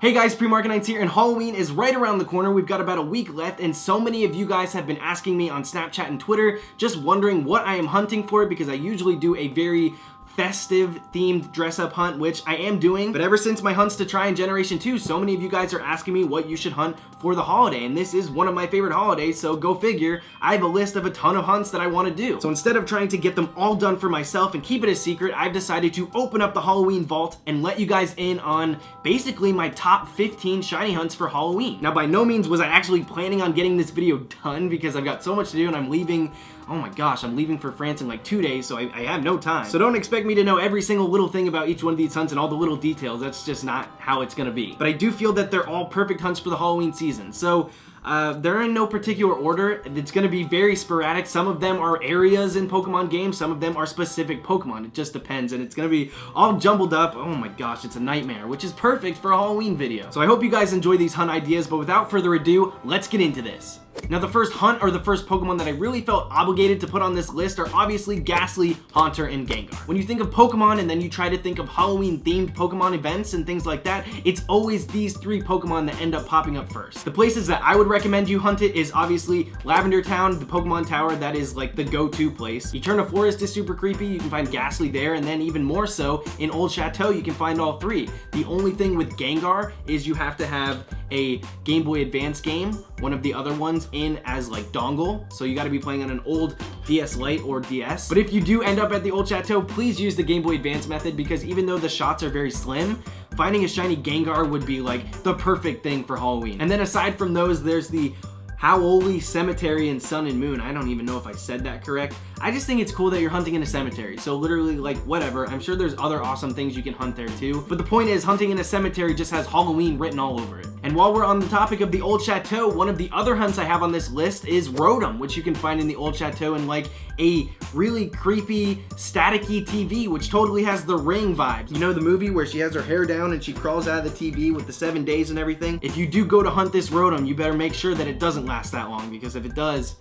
Hey guys, Pre-Market9s here, and Halloween is right around the corner. We've got about a week left, and so many of you guys have been asking me on Snapchat and Twitter, just wondering what I am hunting for, because I usually do a very festive themed dress up hunt, which I am doing, but ever since my hunts to try in Generation 2, so many of you guys are asking me what you should hunt for the holiday, and this is one of my favorite holidays, so go figure. I have a list of a ton of hunts that I want to do. So instead of trying to get them all done for myself and keep it a secret, I've decided to open up the Halloween vault and let you guys in on basically my top 15 shiny hunts for Halloween. Now, by no means was I actually planning on getting this video done, because I've got so much to do and I'm leaving. Oh my gosh, I'm leaving for France in like 2 days, so I have no time. So don't expect me to know every single little thing about each one of these hunts and all the little details. That's just not how it's gonna be. But I do feel that they're all perfect hunts for the Halloween season. So they're in no particular order. It's gonna be very sporadic. Some of them are areas in Pokemon games, some of them are specific Pokemon. It just depends, and it's gonna be all jumbled up. Oh my gosh, it's a nightmare, which is perfect for a Halloween video. So I hope you guys enjoy these hunt ideas, but without further ado, let's get into this. Now, the first hunt, or the first Pokemon that I really felt obligated to put on this list, are obviously Ghastly, Haunter, and Gengar. When you think of Pokemon and then you try to think of Halloween-themed Pokemon events and things like that, it's always these three Pokemon that end up popping up first. The places that I would recommend you hunt it is obviously Lavender Town, the Pokemon Tower. That is like the go-to place. Eterna Forest is super creepy. You can find Ghastly there, and then even more so, in Old Chateau, you can find all three. The only thing with Gengar is you have to have a Game Boy Advance game, one of the other ones, in as like dongle, so you got to be playing on an old DS Lite or DS. But if you do end up at the Old Chateau, please use the Game Boy Advance method, because even though the shots are very slim, finding a shiny Gengar would be like the perfect thing for Halloween. And then aside from those, there's the Howoli Cemetery in Sun and Moon. I don't even know if I said that correct. I just think it's cool that you're hunting in a cemetery. So literally, like, whatever. I'm sure there's other awesome things you can hunt there too. But the point is, hunting in a cemetery just has Halloween written all over it. And while we're on the topic of the Old Chateau, one of the other hunts I have on this list is Rotom, which you can find in the Old Chateau in like a really creepy, staticky TV, which totally has the Ring vibes. You know the movie where she has her hair down and she crawls out of the TV with the 7 days and everything? If you do go to hunt this Rotom, you better make sure that it doesn't last that long, because if it does,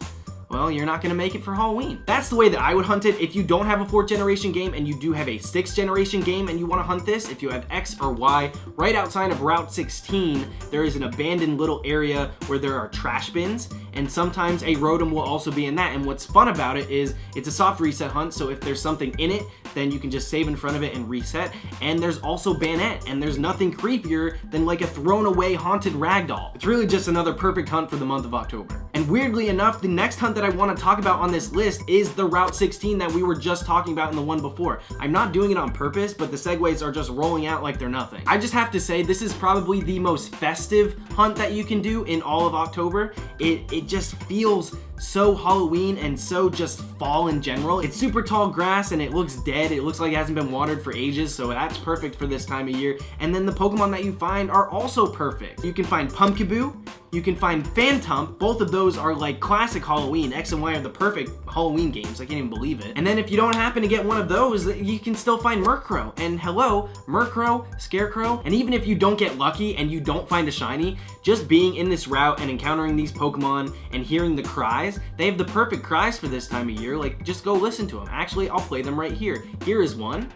well, you're not gonna make it for Halloween. That's the way that I would hunt it. If you don't have a 4th generation game and you do have a 6th generation game and you wanna hunt this, if you have X or Y, right outside of Route 16, there is an abandoned little area where there are trash bins, and sometimes a Rotom will also be in that. And what's fun about it is it's a soft reset hunt, so if there's something in it, then you can just save in front of it and reset. And there's also Banette, and there's nothing creepier than like a thrown away haunted ragdoll. It's really just another perfect hunt for the month of October. And weirdly enough, the next hunt that I want to talk about on this list is the Route 16 that we were just talking about in the one before. I'm not doing it on purpose, but the segues are just rolling out like they're nothing. I just have to say, this is probably the most festive hunt that you can do in all of October. It just feels so Halloween and so just fall in general. It's super tall grass and it looks dead. It looks like it hasn't been watered for ages, so that's perfect for this time of year. And then the Pokemon that you find are also perfect. You can find Pumpkaboo, you can find Phantump. Both of those are like classic Halloween. X and Y are the perfect Halloween games. I can't even believe it. And then if you don't happen to get one of those, you can still find Murkrow. And hello, Murkrow, Scarecrow. And even if you don't get lucky and you don't find a shiny, just being in this route and encountering these Pokemon and hearing the cries, they have the perfect cries for this time of year. Like, just go listen to them. Actually, I'll play them right here. Here is one,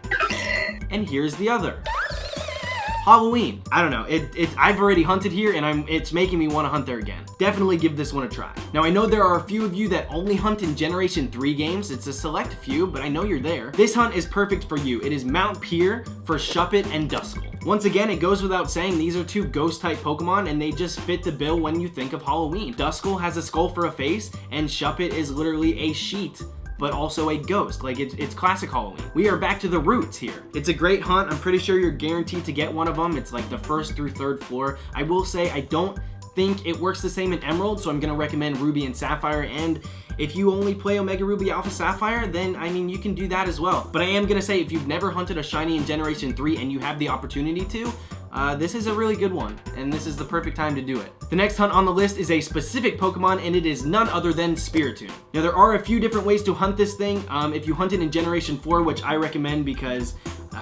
and here's the other. Halloween. I don't know. I've already hunted here, and it's making me want to hunt there again. Definitely give this one a try. Now, I know there are a few of you that only hunt in Generation 3 games. It's a select few, but I know you're there. This hunt is perfect for you. It is Mount Pier for Shuppet and Duskull. Once again, it goes without saying, these are two ghost-type Pokemon, and they just fit the bill when you think of Halloween. Duskull has a skull for a face, and Shuppet is literally a sheet, but also a ghost. Like, it's classic Halloween. We are back to the roots here. It's a great hunt. I'm pretty sure you're guaranteed to get one of them. It's like the 1st through 3rd floor. I will say, I don't think it works the same in Emerald, so I'm gonna recommend Ruby and Sapphire. And if you only play Omega Ruby Alpha Sapphire, then I mean, you can do that as well. But I am gonna say, if you've never hunted a shiny in Generation 3 and you have the opportunity to, this is a really good one, and this is the perfect time to do it. The next hunt on the list is a specific Pokemon, and it is none other than Spiritomb. Now, there are a few different ways to hunt this thing. If you hunt it in Generation 4, which I recommend, because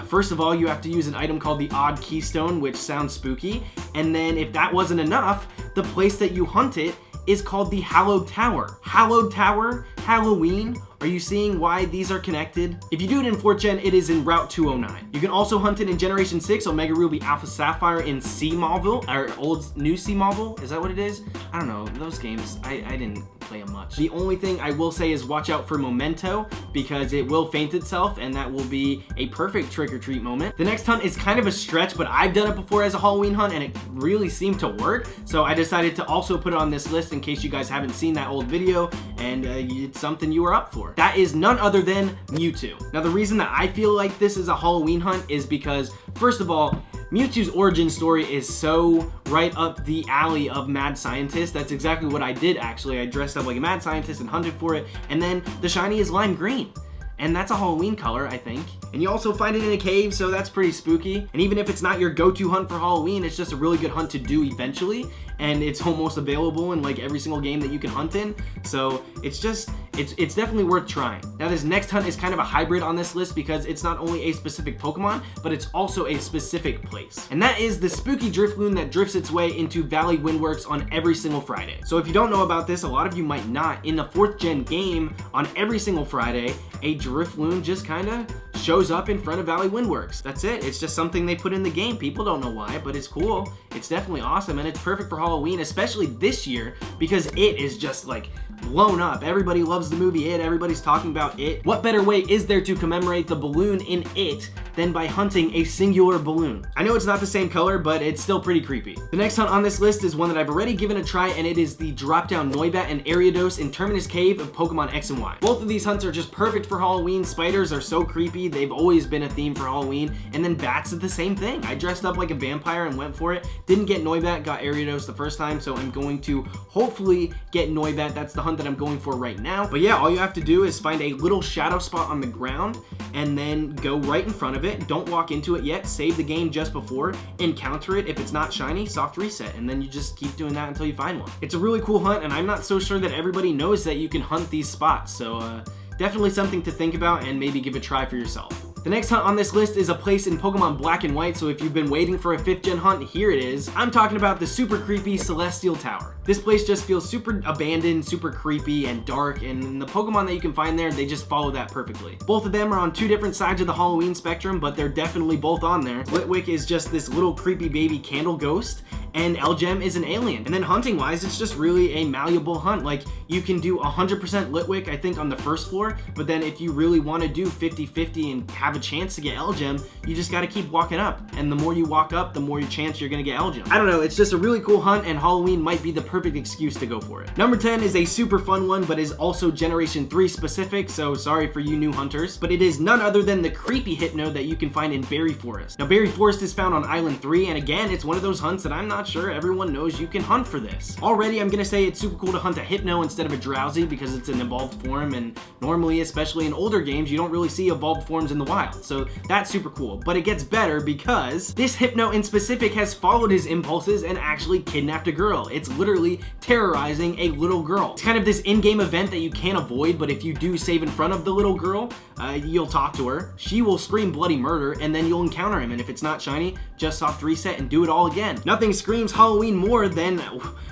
first of all, you have to use an item called the Odd Keystone, which sounds spooky, and then if that wasn't enough, the place that you hunt it is called the Hallowed Tower. Hallowed Tower, Halloween. Are you seeing why these are connected? If you do it in 4th Gen, it is in Route 209. You can also hunt it in Generation 6, Omega Ruby Alpha Sapphire in Sea Mauville, or New Sea Mauville. Is that what it is? I don't know. Those games, I didn't play them much. The only thing I will say is watch out for Memento, because it will faint itself, and that will be a perfect trick-or-treat moment. The next hunt is kind of a stretch, but I've done it before as a Halloween hunt, and it really seemed to work. So I decided to also put it on this list in case you guys haven't seen that old video, and it's something you were up for. That is none other than Mewtwo. Now, the reason that I feel like this is a Halloween hunt is because, first of all, Mewtwo's origin story is so right up the alley of mad scientist. That's exactly what I did, actually. I dressed up like a mad scientist and hunted for it, and then the shiny is lime green. And that's a Halloween color, I think. And you also find it in a cave, so that's pretty spooky. And even if it's not your go-to hunt for Halloween, it's just a really good hunt to do eventually. And it's almost available in like every single game that you can hunt in. So it's definitely worth trying. Now, this next hunt is kind of a hybrid on this list because it's not only a specific Pokemon, but it's also a specific place. And that is the spooky Drifloon that drifts its way into Valley Windworks on every single Friday. So if you don't know about this, a lot of you might not. In the 4th Gen game, on every single Friday, a Drifloon just kind of shows up in front of Valley Windworks. That's it. It's just something they put in the game. People don't know why, but it's cool. It's definitely awesome, and it's perfect for Halloween, especially this year, because it is just like blown up. Everybody loves the movie It. Everybody's talking about It. What better way is there to commemorate the balloon in It than by hunting a singular balloon? I know it's not the same color, but it's still pretty creepy. The next hunt on this list is one that I've already given a try, and it is the drop-down Noibat and Ariados in Terminus Cave of Pokemon X and Y. Both of these hunts are just perfect for Halloween. Spiders are so creepy. They've always been a theme for Halloween. And then bats is the same thing. I dressed up like a vampire and went for it. Didn't get Noibat, got Ariados the first time, so I'm going to hopefully get Noibat. That's the hunt that I'm going for right now. But yeah, all you have to do is find a little shadow spot on the ground and then go right in front of it. Don't walk into it yet. Save the game just before, encounter it. If it's not shiny, soft reset, and then you just keep doing that until you find one. It's a really cool hunt, and I'm not so sure that everybody knows that you can hunt these spots, so definitely something to think about and maybe give a try for yourself. The next hunt on this list is a place in Pokemon Black and White, so if you've been waiting for a 5th Gen hunt, here it is. I'm talking about the super creepy Celestial Tower. This place just feels super abandoned, super creepy and dark, and the Pokemon that you can find there, they just follow that perfectly. Both of them are on 2 different sides of the Halloween spectrum, but they're definitely both on there. Litwick is just this little creepy baby candle ghost, and Elgem is an alien. And then hunting wise, it's just really a malleable hunt. Like, you can do 100% Litwick, I think, on the first floor, but then if you really want to do 50-50 and have a chance to get Elgem, you just got to keep walking up. And the more you walk up, the more your chance you're going to get Elgem. I don't know, it's just a really cool hunt, and Halloween might be the perfect excuse to go for it. Number 10 is a super fun one, but is also Generation 3 specific, so sorry for you new hunters, but it is none other than the creepy Hypno that you can find in Berry Forest. Now, Berry Forest is found on Island 3, and again, it's one of those hunts that I'm not sure everyone knows you can hunt for this. Already, I'm going to say it's super cool to hunt a Hypno instead of a Drowsy because it's an evolved form, and normally, especially in older games, you don't really see evolved forms in the wild, so that's super cool. But it gets better because this Hypno in specific has followed his impulses and actually kidnapped a girl. It's literally terrorizing a little girl. It's kind of this in-game event that you can't avoid, but if you do save in front of the little girl, you'll talk to her, she will scream bloody murder, and then you'll encounter him, and if it's not shiny, just soft reset and do it all again. Nothing screams Halloween more than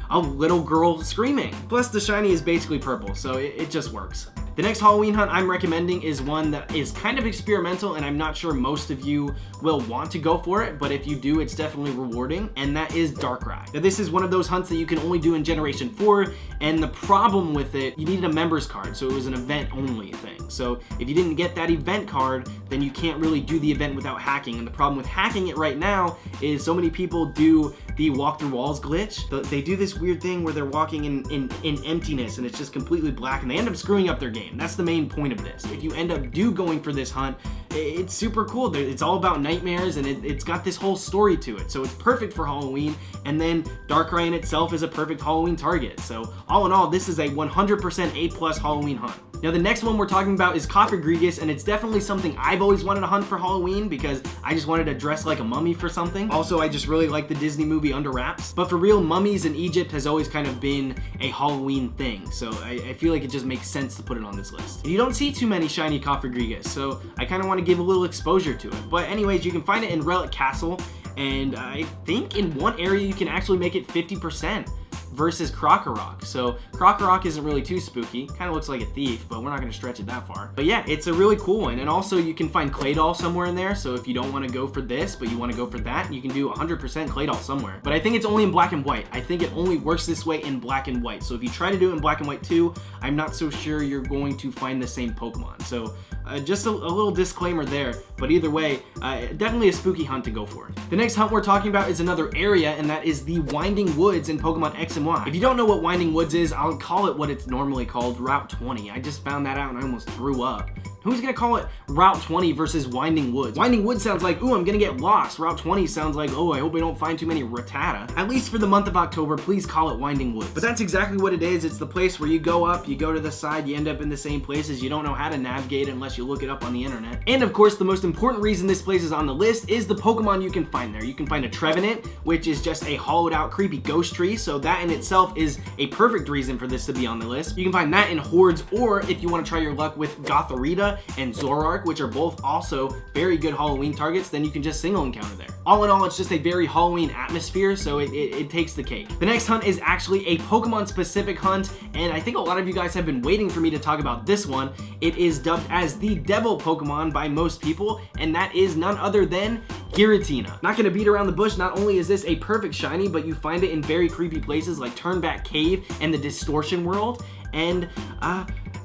a little girl screaming. Plus, the shiny is basically purple, so it just works. The next Halloween hunt I'm recommending is one that is kind of experimental, and I'm not sure most of you will want to go for it, but if you do, it's definitely rewarding, and that is Darkrai. Now, this is one of those hunts that you can only do in Generation 4, and the problem with it, you needed a member's card, so it was an event-only thing. So if you didn't get that event card, then you can't really do the event without hacking, and the problem with hacking it right now is so many people do the walk through walls glitch. They do this weird thing where they're walking in emptiness, and it's just completely black, and they end up screwing up their game. That's the main point of this. If you end up going for this hunt, it's super cool. It's all about nightmares, and it's got this whole story to it. So it's perfect for Halloween, and then Darkrai in itself is a perfect Halloween target. So all in all, this is a 100% A+ Halloween hunt. Now, the next one we're talking about is Cofagrigus, and it's definitely something I've always wanted to hunt for Halloween because I just wanted to dress like a mummy for something. Also, I just really like the Disney movie Under Wraps. But for real, mummies in Egypt has always kind of been a Halloween thing, so I feel like it just makes sense to put it on this list. And you don't see too many shiny Cofagrigus, so I kind of want to give a little exposure to it. But anyways, you can find it in Relic Castle, and I think in one area you can actually make it 50%. versus Krokorok. So Krokorok isn't really too spooky, kind of looks like a thief, but we're not going to stretch it that far. But yeah, it's a really cool one. And also you can find Claydol somewhere in there, so if you don't want to go for this but you want to go for that, you can do 100% Claydol somewhere. But I think it's only in black and white. I think it only works this way in black and white. So if you try to do it in black and white too, I'm not so sure you're going to find the same Pokemon. So just a little disclaimer there, but either way, definitely a spooky hunt to go for. The next hunt we're talking about is another area, and that is the Winding Woods in Pokemon X and Y. If you don't know what Winding Woods is, I'll call it what it's normally called, Route 20. I just found that out and I almost threw up. Who's gonna call it Route 20 versus Winding Woods? Winding Woods sounds like, ooh, I'm gonna get lost. Route 20 sounds like, oh, I hope I don't find too many Rattata. At least for the month of October, please call it Winding Woods. But that's exactly what it is. It's the place where you go up, you go to the side, you end up in the same places. You don't know how to navigate unless you look it up on the internet. And of course, the most important reason this place is on the list is the Pokemon you can find there. You can find a Trevenant, which is just a hollowed out creepy ghost tree. So that in itself is a perfect reason for this to be on the list. You can find that in Hordes, or if you want to try your luck with Gothorita and Zoroark, which are both also very good Halloween targets, then you can just single encounter there. All in all, it's just a very Halloween atmosphere, so it takes the cake. The next hunt is actually a Pokemon specific hunt, and I think a lot of you guys have been waiting for me to talk about this one. It is dubbed as the Devil Pokemon by most people, and that is none other than Giratina. Not gonna beat around the bush, not only is this a perfect shiny, but you find it in very creepy places like Turnback Cave and the Distortion World, and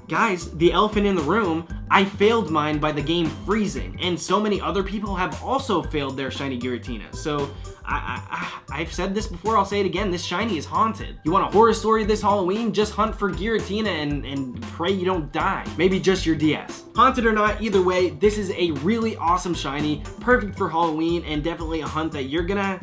guys, the elephant in the room, I failed mine by the game freezing, and so many other people have also failed their shiny Giratina. So I've said this before, I'll say it again, this shiny is haunted. You want a horror story this Halloween? Just hunt for Giratina and pray you don't die. Maybe just your DS. Haunted or not, either way, this is a really awesome shiny, perfect for Halloween, and definitely a hunt that you're gonna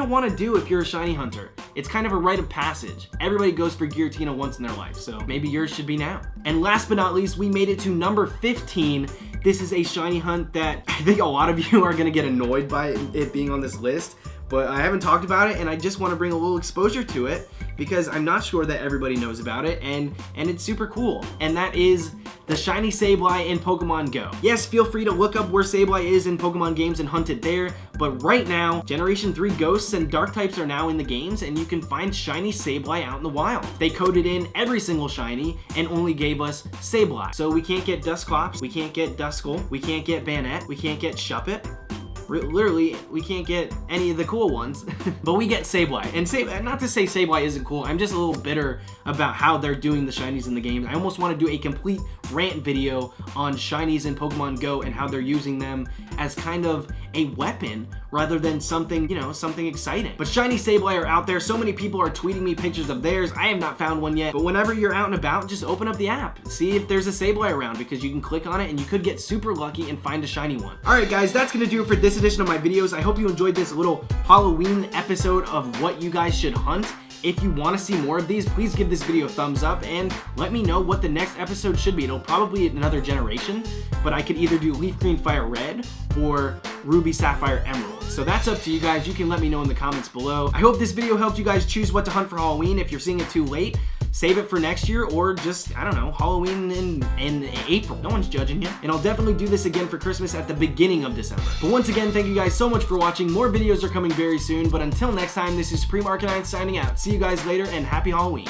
want to do if you're a shiny hunter. It's kind of a rite of passage. Everybody goes for Giratina once in their life, so maybe yours should be now. And last but not least, we made it to number 15. This is a shiny hunt that I think a lot of you are gonna get annoyed by it being on this list, but I haven't talked about it and I just want to bring a little exposure to it because I'm not sure that everybody knows about it, and it's super cool. And that is the shiny Sableye in Pokemon Go. Yes, feel free to look up where Sableye is in Pokemon games and hunt it there, but right now, Generation 3 Ghosts and Dark types are now in the games, and you can find shiny Sableye out in the wild. They coded in every single shiny and only gave us Sableye. So we can't get Dusclops, we can't get Duskull, we can't get Banette, we can't get Shuppet. Literally, we can't get any of the cool ones, but we get Sableye. And not to say Sableye isn't cool, I'm just a little bitter about how they're doing the shinies in the game. I almost want to do a complete rant video on shinies in Pokemon Go and how they're using them as kind of a weapon rather than something, you know, something exciting. But shiny Sableye are out there. So many people are tweeting me pictures of theirs. I have not found one yet, but whenever you're out and about, just open up the app. See if there's a Sableye around, because you can click on it and you could get super lucky and find a shiny one. All right, guys, that's gonna do it for this edition of my videos. I hope you enjoyed this little Halloween episode of what you guys should hunt. If you want to see more of these, please give this video a thumbs up and let me know what the next episode should be. It'll probably be another generation, but I could either do Leaf Green Fire Red or Ruby Sapphire Emerald. So that's up to you guys. You can let me know in the comments below. I hope this video helped you guys choose what to hunt for Halloween. If you're seeing it too late, save it for next year, or just, I don't know, Halloween in April. No one's judging you. And I'll definitely do this again for Christmas at the beginning of December. But once again, thank you guys so much for watching. More videos are coming very soon, but until next time, this is Supreme Arcanine signing out. See you guys later, and happy Halloween.